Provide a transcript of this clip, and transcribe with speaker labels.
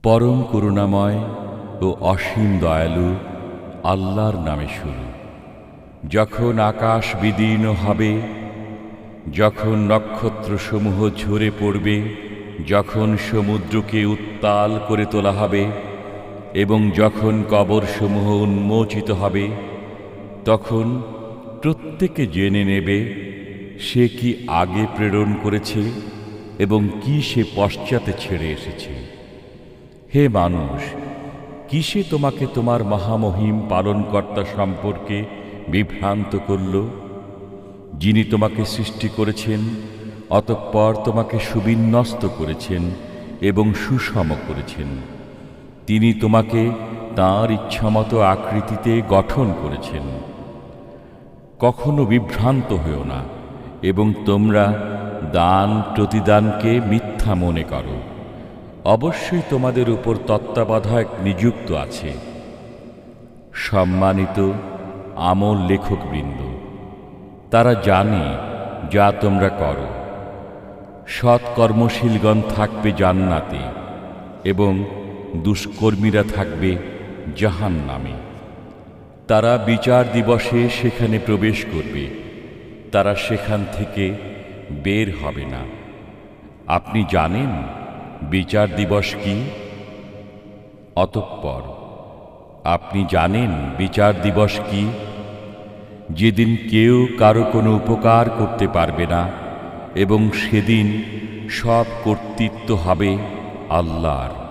Speaker 1: পরম করুণাময় ও অসীম দয়ালু আল্লাহর নামে শুরু। যখন আকাশ বিদীর্ণ হবে, যখন নক্ষত্রসমূহ ঝরে পড়বে, যখন সমুদ্রকে উত্তাল করে তোলা হবে এবং যখন কবরসমূহ উন্মোচিত হবে, তখন প্রত্যেকে জেনে নেবে সে কি আগে প্রেরণ করেছে এবং কি সে পশ্চাতে ছেড়ে এসেছে। হে মানুষ, কিসে তোমাকে তোমার মহামহিম পালনকর্তা সম্পর্কে বিভ্রান্ত করল? যিনি তোমাকে সৃষ্টি করেছেন, অতঃপর তোমাকে সুবিন্যস্ত করেছেন এবং সুষম করেছেন। তিনি তোমাকে তাঁর ইচ্ছামতো আকৃতিতে গঠন করেছেন। কখনো বিভ্রান্ত হও না এবং তোমরা দান প্রতিদানকে মিথ্যা মনে করো। অবশ্যই তোমাদের উপর তত্ত্বাবধায়ক নিযুক্ত আছে। সম্মানিত আমল লেখকবৃন্দ, তারা জানে যা তোমরা করো। সৎ কর্মশীলগণ থাকবে জান্নাতে এবং দুষ্কর্মীরা থাকবে জাহান্নামে। তারা বিচার দিবসে সেখানে প্রবেশ করবে, তারা সেখান থেকে বের হবে না। আপনি জানেন বিচার দিবস কি? অতঃপর আপনি জানেন বিচার দিবস কি? যেদিন কেউ কারো কোনো উপকার করতে পারবে না এবং সেদিন সব কর্তৃত্ব হবে আল্লাহর।